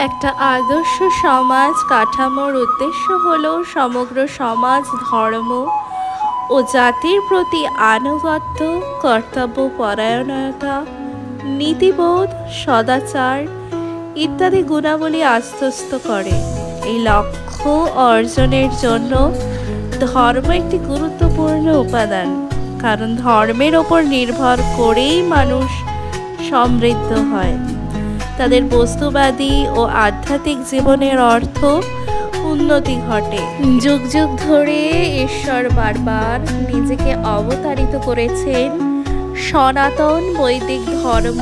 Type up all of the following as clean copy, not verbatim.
একটা আদর্শ সমাজ কাঠামোর উদ্দেশ্য হলো সমগ্র সমাজ ধর্ম ও জাতির প্রতি আনুগত্য, কর্তব্য পরায়ণতা, নীতিবোধ, সদাচার ইত্যাদি গুণাবলী আত্মস্থ করে। এই লক্ষ্য অর্জনের জন্য ধর্ম একটি গুরুত্বপূর্ণ উপাদান, কারণ ধর্মের ওপর নির্ভর করেই মানুষ সমৃদ্ধ হয়। তাদের বস্তুবাদী ও আধ্যাত্মিক জীবনের অর্থ উন্নতি ঘটে। যুগ যুগ ধরে ঈশ্বর বারবার নিজেকে অবতারিত করেছেন সনাতন বৈদিক ধর্ম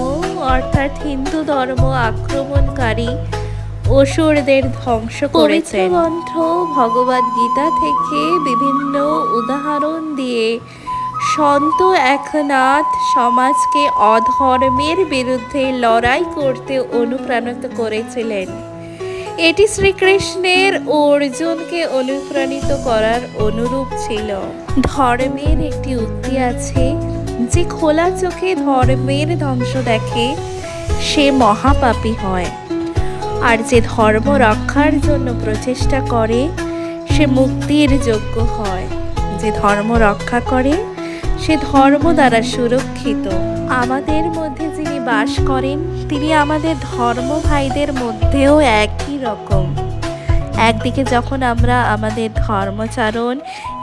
অর্থাৎ হিন্দু ধর্ম আক্রমণকারী অসুরদের ধ্বংস করেছেন। গ্রন্থ ভগবদ গীতা থেকে বিভিন্ন উদাহরণ দিয়ে সন্ত একনাথ সমাজকে অধর্মের বিরুদ্ধে লড়াই করতে অনুপ্রাণিত করেছিলেন। এটি শ্রীকৃষ্ণের অর্জুনকে অনুপ্রাণিত করার অনুরূপ ছিল। ধর্মের একটি উক্তি আছে, যে খোলা চোখে ধর্মের ধ্বংস দেখে সে মহাপাপী হয়, আর যে ধর্ম রক্ষার জন্য প্রচেষ্টা করে সে মুক্তির যোগ্য হয়। যে ধর্ম রক্ষা করে সে ধর্ম দ্বারা সুরক্ষিত। আমাদের মধ্যে যিনি বাস করেন তিনি আমাদের ধর্ম ভাইদের মধ্যেও একই রকম। একদিকে যখন আমরা আমাদের ধর্মচারণ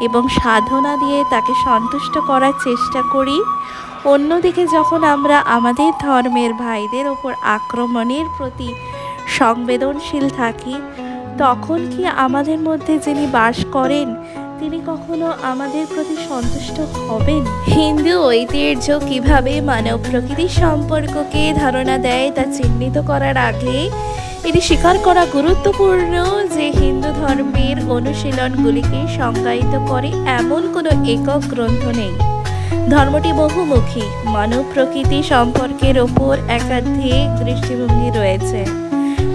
এবং সাধনা দিয়ে তাকে সন্তুষ্ট করার চেষ্টা করি, অন্যদিকে যখন আমরা আমাদের ধর্মের ভাইদের ওপর আক্রমণের প্রতি সংবেদনশীল থাকি, তখন কি আমাদের মধ্যে যিনি বাস করেন তিনি কখনো আমাদের প্রতি সন্তুষ্ট হবেন? হিন্দু ঐতিহ্য কিভাবে মানব প্রকৃতির সম্পর্ককে ধারণা দেয় তা চিহ্নিত করার আগে এটি স্বীকার করা গুরুত্বপূর্ণ যে হিন্দু ধর্মের অনুশীলনগুলিকে সংজ্ঞায়িত করে এমন কোনো একক গ্রন্থ নেই। ধর্মটি বহুমুখী। মানব প্রকৃতি সম্পর্কের ওপর একাধিক দৃষ্টিভঙ্গি রয়েছে,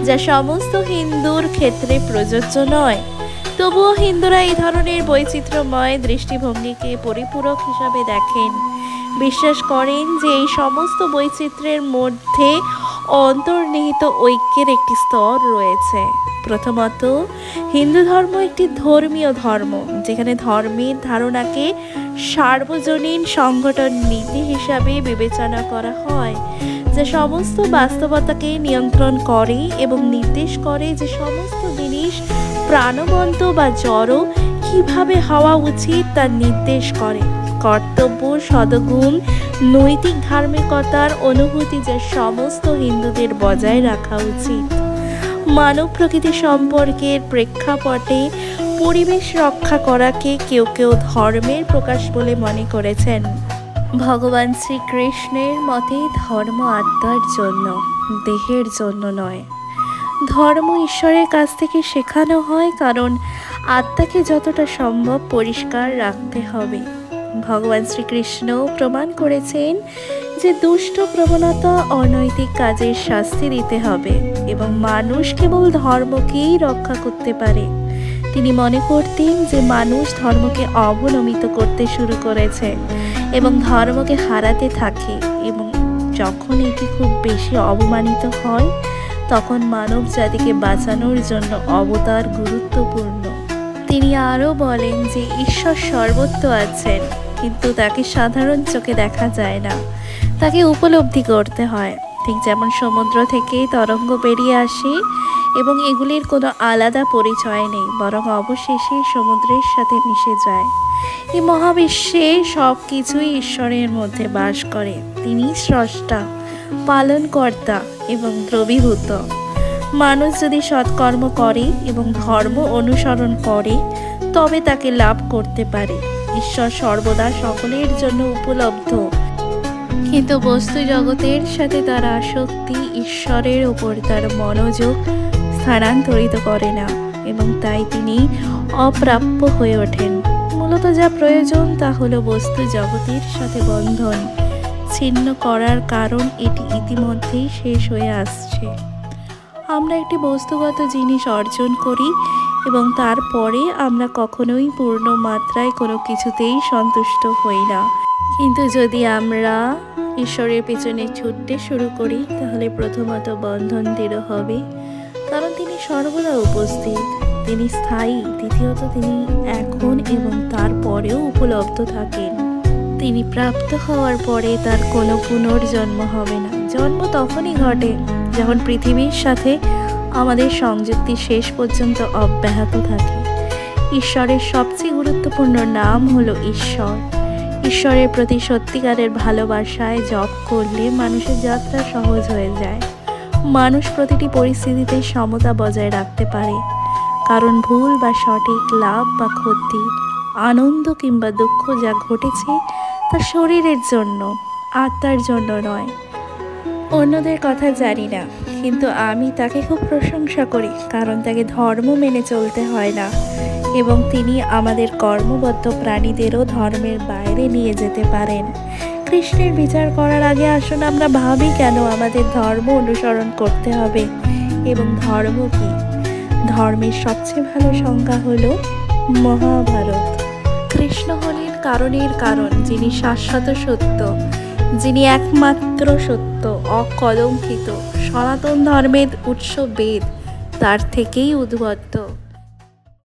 যা সমস্ত হিন্দুর ক্ষেত্রে প্রযোজ্য নয়। তবুও হিন্দুরা এই ধরনের বৈচিত্র্যময় দৃষ্টিভঙ্গিকে পরিপূরক হিসাবে দেখেন। বিশ্বাস করেন যে এই সমস্ত বৈচিত্র্যের মধ্যে অন্তর্নিহিত ঐক্যের একটি স্তর রয়েছে। প্রথমত, হিন্দু ধর্ম একটি ধর্মীয় ধর্ম, যেখানে ধর্মের ধারণাকে সার্বজনীন সংগঠন নীতি হিসাবে বিবেচনা করা হয়, যা সমস্ত বাস্তবতাকে নিয়ন্ত্রণ করে এবং নির্দেশ করে যে সমস্ত জিনিস প্রাণবন্ত বা জড় কিভাবে হওয়া উচিত তা নির্দেশ করে। কর্তব্য, সদ্গুণ, নৈতিক ধার্মিকতার অনুভূতি যা সমস্ত হিন্দুদের বজায় রাখা উচিত। মানব প্রকৃতি সম্পর্কের প্রেক্ষাপটে পরিবেশ রক্ষা করাকে কেউ কেউ ধর্মের প্রকাশ বলে মনে করেছেন। ভগবান শ্রীকৃষ্ণের মতে ধর্ম আত্মার জন্য, দেহের জন্য নয়। ধর্ম ঈশ্বরের কাছ থেকে শেখানো হয়, কারণ আত্মাকে যতটা সম্ভব পরিষ্কার রাখতে হবে। ভগবান শ্রীকৃষ্ণ প্রমাণ করেছেন যে দুষ্ট প্রবণতা, অনৈতিক কাজের শাস্তি দিতে হবে এবং মানুষ কেবল ধর্মকেই রক্ষা করতে পারে। তিনি মনে করতেন যে মানুষ ধর্মকে অবনমিত করতে শুরু করেছে এবং ধর্মকে হারাতে থাকে, এবং যখন এটি খুব বেশি অবমানিত হয় তখন মানব জাতিকে বাঁচানোর জন্য অবতার গুরুত্বপূর্ণ। তিনি আরও বলেন যে ঈশ্বর সর্বত্র আছেন, কিন্তু তাকে সাধারণ চোখে দেখা যায় না, তাকে উপলব্ধি করতে হয়। ঠিক যেমন সমুদ্র থেকে তরঙ্গ বেরিয়ে আসে এবং এগুলির কোনো আলাদা পরিচয় নেই, বরং অবশেষে সমুদ্রের সাথে মিশে যায়। এই মহাবিশ্বে সব কিছুই ঈশ্বরের মধ্যে বাস করে। তিনি স্রষ্টা, পালনকর্তা এবং দ্রবীভূত। মানুষ যদি সৎকর্ম করে এবং ধর্ম অনুসরণ করে তবে তাকে লাভ করতে পারে। ঈশ্বর সর্বদা সকলের জন্য উপলব্ধ, কিন্তু বস্তু জগতের সাথে তার আসক্তি ঈশ্বরের উপর তার মনোযোগ স্থানান্তরিত করে না এবং তাই তিনি অপ্রাপ্য হয়ে ওঠেন। মূলত যা প্রয়োজন তা হলো বস্তু জগতের সাথে বন্ধন ছিন্ন করার, কারণ এটি ইতিমধ্যেই শেষ হয়ে আসছে। আমরা একটি বস্তুগত জিনিস অর্জন করি এবং তারপরে আমরা কখনোই পূর্ণ মাত্রায় কোনো কিছুতেই সন্তুষ্ট হই না। কিন্তু যদি আমরা ঈশ্বরের পেছনে ছুটতে শুরু করি তাহলে প্রথমত বন্ধন দৃঢ় হবে, সর্বদা উপস্থিত, তিনি স্থায়ী। দ্বিতীয়ত, তিনি এখন এবং তারপরেও উপলব্ধ থাকেন। তিনি প্রাপ্ত হওয়ার পরে তার কোনো পুনর্জন্ম হবে না। জন্ম তখনই ঘটে যখন পৃথিবীর সাথে আমাদের সংযুক্তি শেষ পর্যন্ত অব্যাহত থাকে। ঈশ্বরের সবচেয়ে গুরুত্বপূর্ণ নাম হলো ঈশ্বর। ঈশ্বরের প্রতি সত্যিকারের ভালোবাসায় জপ করলে মানুষের যাত্রা সহজ হয়ে যায়। মানুষ প্রতিটি পরিস্থিতিতে সমতা বজায় রাখতে পারে, কারণ ভুল বা সঠিক, লাভ বা ক্ষতি, আনন্দ কিংবা দুঃখ যা ঘটেছে তা শরীরের জন্য, আত্মার জন্য নয়। অন্যদের কথা জানি না, কিন্তু আমি তাকে খুব প্রশংসা করি, কারণ তাকে ধর্ম মেনে চলতে হয় না এবং তিনি আমাদের কর্মবদ্ধ প্রাণীদেরও ধর্মের বাইরে নিয়ে যেতে পারেন। কৃষ্ণের বিচার করার আগে আসুন আমরা ভাবি কেন আমাদের ধর্ম অনুসরণ করতে হবে এবং ধর্ম কি। ধর্মের সবচেয়ে ভালো সংজ্ঞা হলো মহাভারত। কৃষ্ণ হলেন কারণের কারণ, যিনি শাশ্বত সত্য, যিনি একমাত্র সত্য, অকলঙ্কিত। সনাতন ধর্মের উৎস বেদ, তার থেকেই উদ্বুদ্ধ।